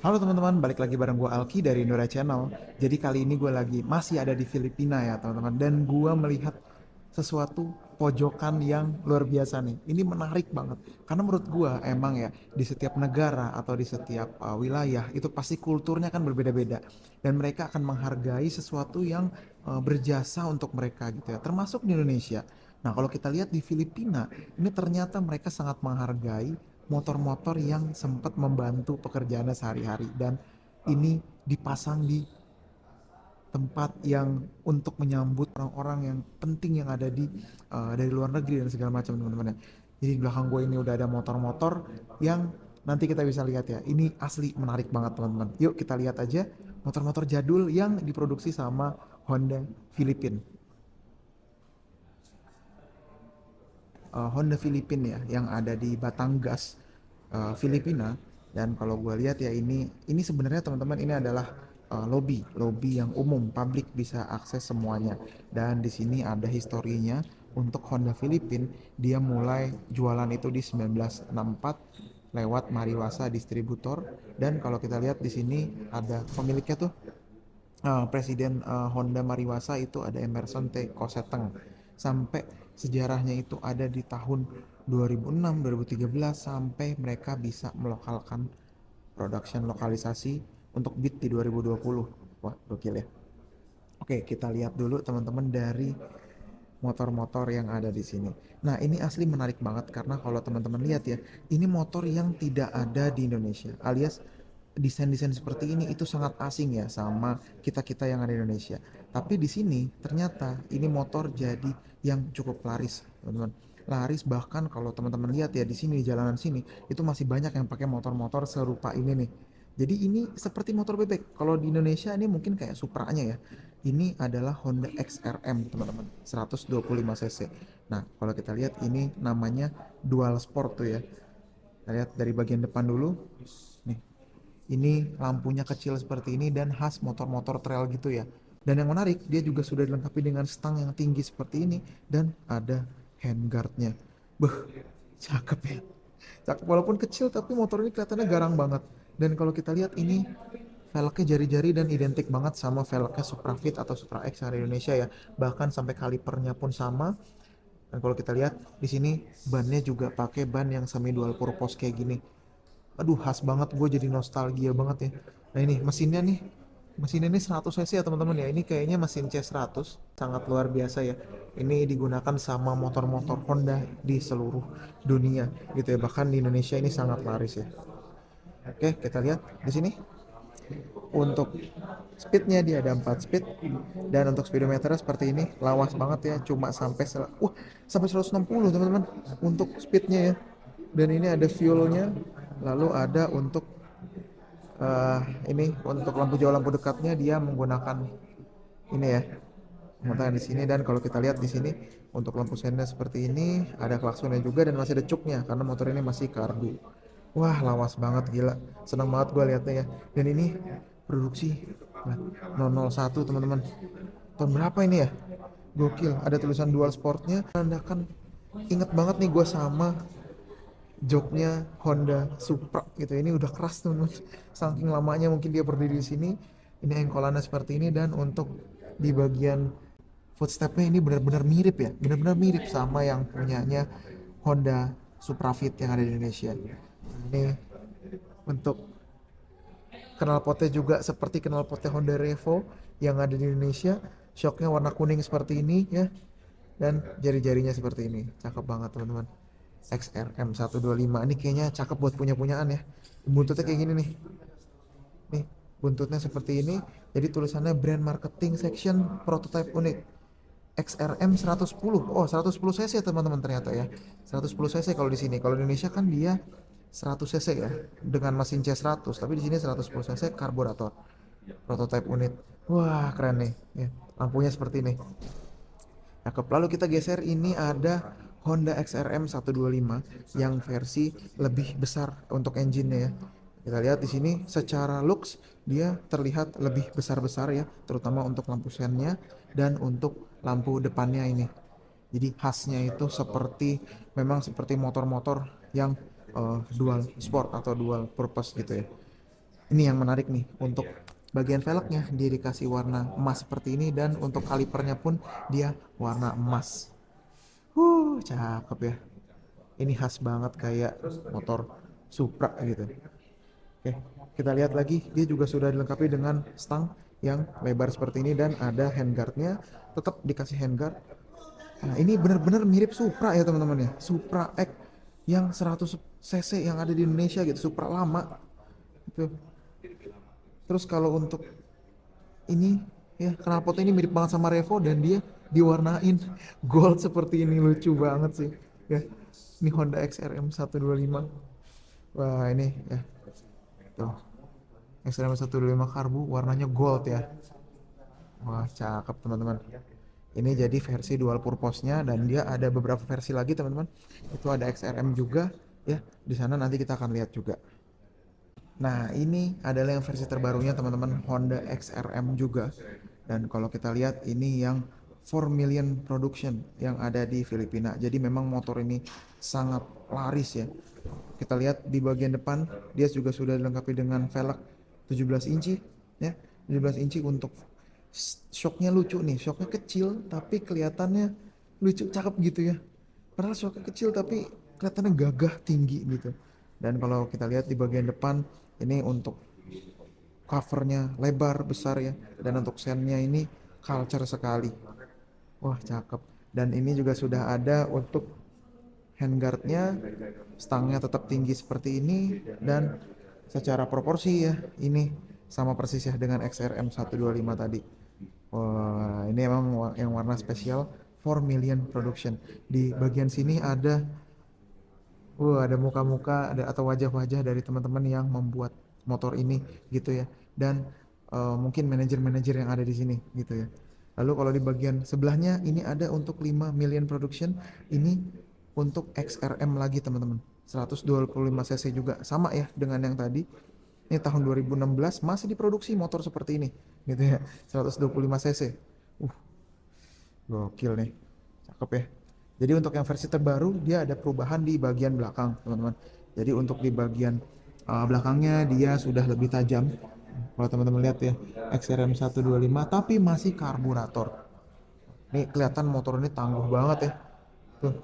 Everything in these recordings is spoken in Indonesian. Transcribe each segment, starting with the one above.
Halo teman-teman, balik lagi bareng gue Alki dari Nura Channel. Jadi kali ini gue lagi masih ada di Filipina ya teman-teman. Dan gue melihat sesuatu pojokan yang luar biasa nih. Ini menarik banget. Karena menurut gue emang ya di setiap negara atau di setiap wilayah itu pasti kulturnya kan berbeda-beda. Dan mereka akan menghargai sesuatu yang berjasa untuk mereka gitu ya. Termasuk di Indonesia. Nah kalau kita lihat di Filipina, ini ternyata mereka sangat menghargai motor-motor yang sempat membantu pekerjaannya sehari-hari dan ini dipasang di tempat yang untuk menyambut orang-orang yang penting yang ada di dari luar negeri dan segala macam teman-teman ya. Jadi di belakang gue ini udah ada motor-motor yang nanti kita bisa lihat ya. Ini asli menarik banget teman-teman. Yuk kita lihat aja motor-motor jadul yang diproduksi sama Honda Filipina. Honda Filipina ya yang ada di Batangas, Filipina. Dan kalau gue lihat ya ini sebenarnya teman-teman ini adalah lobby yang umum, publik bisa akses semuanya. Dan di sini ada historinya untuk Honda Filipina. Dia mulai jualan itu di 1964 lewat Mariwasa distributor. Dan kalau kita lihat di sini ada pemiliknya tuh, Presiden Honda Mariwasa itu ada Emerson T. Koseteng. Sampai sejarahnya itu ada di tahun 2006, 2013 sampai mereka bisa melokalkan production lokalisasi untuk Beat di 2020. Wah, gokil ya. Oke, kita lihat dulu teman-teman dari motor-motor yang ada di sini. Nah, ini asli menarik banget karena kalau teman-teman lihat ya, ini motor yang tidak ada di Indonesia. Alias desain-desain seperti ini itu sangat asing ya sama kita-kita yang ada di Indonesia. Tapi di sini ternyata ini motor jadi yang cukup laris, teman-teman. Laris bahkan kalau teman-teman lihat ya di sini di jalanan sini itu masih banyak yang pakai motor-motor serupa ini nih. Jadi ini seperti motor bebek. Kalau di Indonesia ini mungkin kayak Supranya ya. Ini adalah Honda XRM teman-teman, 125 cc. Nah, kalau kita lihat ini namanya Dual Sport tuh ya. Kita lihat dari bagian depan dulu. Nih, ini lampunya kecil seperti ini dan khas motor-motor trail gitu ya. Dan yang menarik, dia juga sudah dilengkapi dengan stang yang tinggi seperti ini dan ada handguardnya. Beh, cakep ya. Cakep walaupun kecil tapi motor ini kelihatannya garang banget. Dan kalau kita lihat ini velgnya jari-jari dan identik banget sama velgnya Supra Fit atau Supra X yang ada di Indonesia ya. Bahkan sampai kalipernya pun sama. Dan kalau kita lihat di sini bannya juga pakai ban yang semi dual purpose kayak gini. Aduh, khas banget, gue jadi nostalgia banget ya. Nah ini mesinnya ini 100 cc ya teman-teman ya. Ini kayaknya mesin C100, sangat luar biasa ya. Ini digunakan sama motor-motor Honda di seluruh dunia gitu ya. Bahkan di Indonesia ini sangat laris ya. Oke, kita lihat di sini. Untuk speednya dia ada 4 speed dan untuk speedometernya seperti ini lawas banget ya, cuma sampai 160 teman-teman untuk speednya ya. Dan ini ada fuelnya, lalu ada untuk eh, ini untuk lampu jauh lampu dekatnya dia menggunakan ini ya, menggunakan di sini. Dan kalau kita lihat di sini untuk lampu senda seperti ini, ada klaksonnya juga dan masih ada cuknya karena motor ini masih karbu. Wah, lawas banget gila. Senang banget gue liatnya ya. Dan ini produksi 001 teman-teman. Tahun berapa ini ya? Gokil. Ada tulisan dual sportnya. Menandakan inget banget nih gue sama joknya Honda Supra gitu. Ini udah keras teman-teman. Saking lamanya mungkin dia berdiri di sini. Ini engkolannya seperti ini dan untuk di bagian footstepnya ini benar-benar mirip ya. Benar-benar mirip sama yang punyanya Honda Supra Fit yang ada di Indonesia. Ini untuk knalpotnya juga seperti knalpotnya Honda Revo yang ada di Indonesia. Shocknya warna kuning seperti ini ya. Dan jari-jarinya seperti ini. Cakep banget teman-teman. XRM 125 ini kayaknya cakep buat punya-punyaan ya. Buntutnya kayak gini nih. Nih, buntutnya seperti ini. Jadi tulisannya Brand Marketing Section Prototype Unit. XRM 110. Oh, 110 cc teman-teman ternyata ya. 110 cc kalau di sini. Kalau di Indonesia kan dia 100 cc ya dengan mesin C100, tapi di sini 110 cc karburator. Prototype unit. Wah, keren nih. Ya, lampunya seperti ini. Cakep. Lalu kita geser, ini ada Honda XRM 125 yang versi lebih besar untuk engine-nya ya. Kita lihat di sini secara looks dia terlihat lebih besar-besar ya, terutama untuk lampu sennya dan untuk lampu depannya ini. Jadi khasnya itu memang seperti motor-motor yang dual sport atau dual purpose gitu ya. Ini yang menarik nih, untuk bagian velgnya dia dikasih warna emas seperti ini, dan untuk kalipernya pun dia warna emas. Cakep ya. Ini khas banget kayak motor Supra gitu. Oke, kita lihat lagi, dia juga sudah dilengkapi dengan stang yang lebar seperti ini, dan ada handguardnya, tetap dikasih handguard. Nah, ini benar-benar mirip Supra ya teman-teman ya, Supra X yang 100 cc yang ada di Indonesia gitu, Supra lama gitu. Terus kalau untuk ini ya, knalpot ini mirip banget sama Revo, dan dia diwarnain gold seperti ini, lucu banget sih ya. Ini Honda XRM 125. Wah, ini ya tuh, XRM 125 karbu warnanya gold ya. Wah, cakep teman-teman. Ini jadi versi dual purpose-nya, dan dia ada beberapa versi lagi teman-teman. Itu ada XRM juga ya. Di sana nanti kita akan lihat juga. Nah, ini adalah yang versi terbarunya teman-teman, Honda XRM juga. Dan kalau kita lihat ini yang 4 million production yang ada di Filipina. Jadi memang motor ini sangat laris ya. Kita lihat di bagian depan dia juga sudah dilengkapi dengan velg 17 inci ya. 17 inci untuk shocknya, lucu nih. Shocknya kecil tapi kelihatannya lucu, cakep gitu ya. Padahal shocknya kecil tapi kelihatannya gagah, tinggi gitu. Dan kalau kita lihat di bagian depan, ini untuk covernya lebar besar ya, dan untuk sennya ini culture sekali. Wah, cakep. Dan ini juga sudah ada untuk handguardnya, stangnya tetap tinggi seperti ini, dan secara proporsi ya ini sama persis ya dengan XRM 125 tadi. Wah, ini emang yang warna spesial 4 million production. Di bagian sini ada ada muka-muka atau wajah-wajah dari teman-teman yang membuat motor ini gitu ya. Dan mungkin manajer-manajer yang ada di sini gitu ya. Lalu kalau di bagian sebelahnya ini ada untuk 5 million production, ini untuk XRM lagi teman-teman. 125 cc juga, sama ya dengan yang tadi. Ini tahun 2016 masih diproduksi motor seperti ini gitu ya. 125 cc. Gokil nih. Cakep ya. Jadi untuk yang versi terbaru dia ada perubahan di bagian belakang, teman-teman. Jadi untuk di bagian belakangnya dia sudah lebih tajam. Kalau teman-teman lihat ya, XRM 125 tapi masih karburator. Ini kelihatan motor ini tangguh banget ya. Tuh,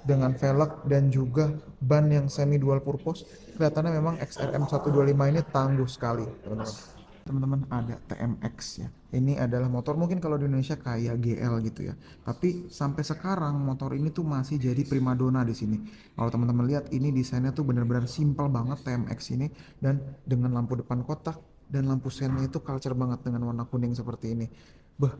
dengan velg dan juga ban yang semi dual purpose, kelihatannya memang XRM 125 ini tangguh sekali, teman-teman. Teman-teman, ada TMX ya. Ini adalah motor mungkin kalau di Indonesia kayak GL gitu ya. Tapi sampai sekarang motor ini tuh masih jadi primadona di sini. Kalau teman-teman lihat, ini desainnya tuh benar-benar simpel banget TMX ini, dan dengan lampu depan kotak dan lampu sennya itu culture banget dengan warna kuning seperti ini. Beh,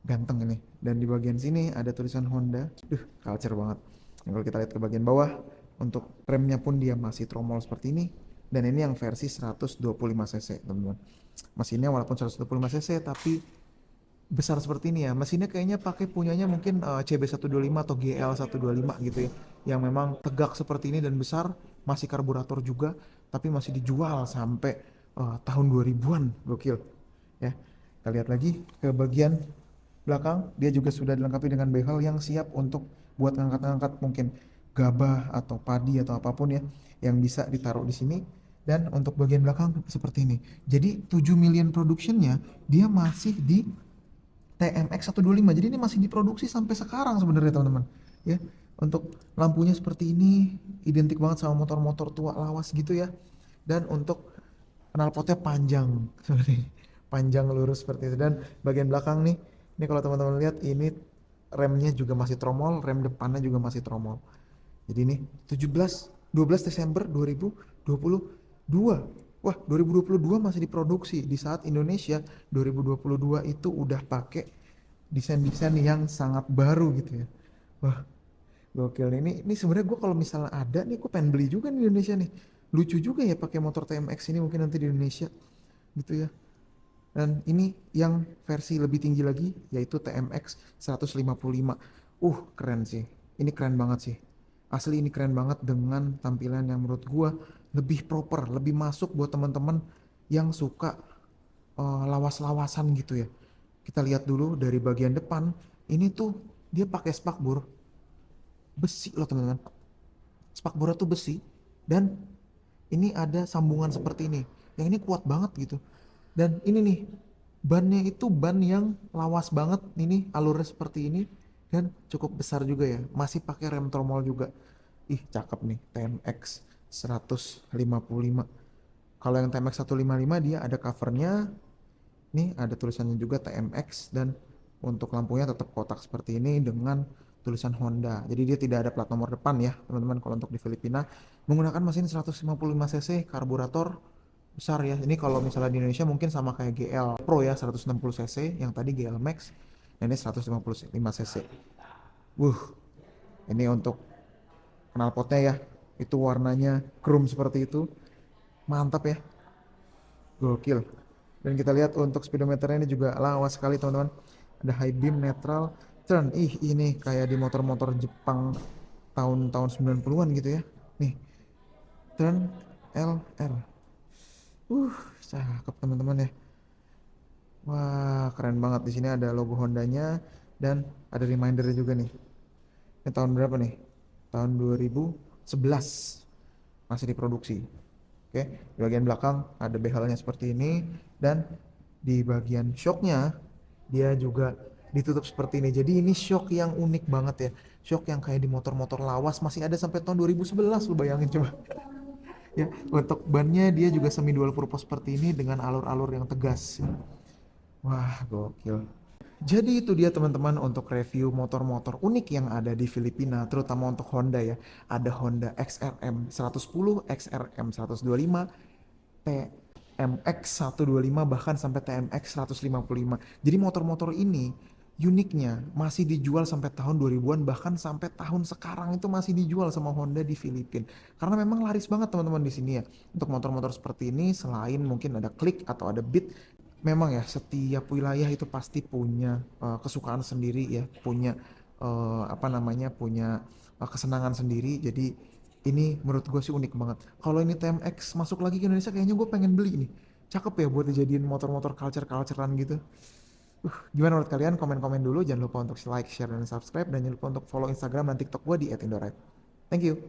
ganteng ini. Dan di bagian sini ada tulisan Honda. Culture banget. Dan kalau kita lihat ke bagian bawah, untuk remnya pun dia masih tromol seperti ini. Dan ini yang versi 125 cc, teman-teman. Mesinnya walaupun 125 cc tapi besar seperti ini ya. Mesinnya kayaknya pakai punyanya mungkin CB125 atau GL125 gitu ya. Yang memang tegak seperti ini dan besar, masih karburator juga, tapi masih dijual sampai tahun 2000-an. Gokil. Ya. Kita lihat lagi ke bagian belakang, dia juga sudah dilengkapi dengan behel yang siap untuk buat ngangkat-ngangkat mungkin gabah atau padi atau apapun ya, yang bisa ditaruh di sini. Dan untuk bagian belakang seperti ini. Jadi 7 million productionnya dia masih di TMX 125. Jadi ini masih diproduksi sampai sekarang sebenarnya teman-teman. Ya, untuk lampunya seperti ini, identik banget sama motor-motor tua lawas gitu ya. Dan untuk knalpotnya panjang seperti ini. Panjang lurus seperti itu. Dan bagian belakang nih, ini kalau teman-teman lihat, ini remnya juga masih tromol, rem depannya juga masih tromol. Jadi ini 12 Desember 2022. Wah, 2022 masih diproduksi di saat Indonesia 2022 itu udah pakai desain-desain yang sangat baru gitu ya. Wah, gokil. Ini sebenarnya gue kalau misalnya ada nih, gue pengen beli juga di Indonesia nih. Lucu juga ya pakai motor TMX ini mungkin nanti di Indonesia gitu ya. Dan ini yang versi lebih tinggi lagi, yaitu TMX 155. Keren sih. Ini keren banget sih. Asli ini keren banget dengan tampilan yang menurut gua lebih proper, lebih masuk buat teman-teman yang suka lawas-lawasan gitu ya. Kita lihat dulu dari bagian depan, ini tuh dia pakai spakbor besi loh teman-teman. Spakbornya tuh besi, dan ini ada sambungan seperti ini. yang ini kuat banget gitu. Dan ini nih, bannya itu ban yang lawas banget, ini alurnya seperti ini, dan cukup besar juga ya, masih pakai rem tromol juga. Ih, cakep nih, TMX 155. Kalau yang TMX 155 dia ada covernya, nih ada tulisannya juga TMX, dan untuk lampunya tetap kotak seperti ini dengan tulisan Honda. Jadi dia tidak ada plat nomor depan ya, teman-teman. Kalau untuk di Filipina menggunakan mesin 155 cc, karburator besar ya. Ini kalau misalnya di Indonesia mungkin sama kayak GL Pro ya, 160 cc, yang tadi GL Max, dan ini 155 cc. Ini untuk knalpotnya ya. Itu warnanya chrome seperti itu. Mantap ya. Gokil. Dan kita lihat untuk speedometernya ini juga lawas sekali teman-teman. Ada high beam, netral, turn. Ih, ini kayak di motor-motor Jepang tahun-tahun 90-an gitu ya. Nih, turn, L, R. Cakep teman-teman ya. Wah, keren banget. Di sini ada logo Hondanya dan ada remindernya juga nih. Ini tahun berapa nih? Tahun 2011 masih diproduksi. Oke, di bagian belakang ada behelnya seperti ini, dan di bagian shocknya dia juga ditutup seperti ini. Jadi ini shock yang unik banget ya. Shock yang kayak di motor-motor lawas masih ada sampai tahun 2011, lu bayangin coba. Ya, untuk bannya dia juga semi dual purpose seperti ini dengan alur-alur yang tegas. Wah, gokil. Jadi itu dia teman-teman untuk review motor-motor unik yang ada di Filipina, terutama untuk Honda ya. Ada Honda XRM 110, XRM 125, TMX 125, bahkan sampai TMX 155. Jadi motor-motor ini uniknya masih dijual sampai tahun 2000-an, bahkan sampai tahun sekarang itu masih dijual sama Honda di Filipina. Karena memang laris banget teman-teman di sini ya. Untuk motor-motor seperti ini selain mungkin ada Click atau ada Beat, memang ya setiap wilayah itu pasti punya kesukaan sendiri ya, punya apa namanya, punya kesenangan sendiri. Jadi ini menurut gue sih unik banget. Kalau ini TMX masuk lagi ke Indonesia, kayaknya gue pengen beli nih. Cakep ya buat dijadiin motor-motor culture-culturean gitu. Gimana menurut kalian? Komen-komen dulu. Jangan lupa untuk like, share, dan subscribe. Dan jangan lupa untuk follow Instagram dan TikTok gue di @indoride. Thank you.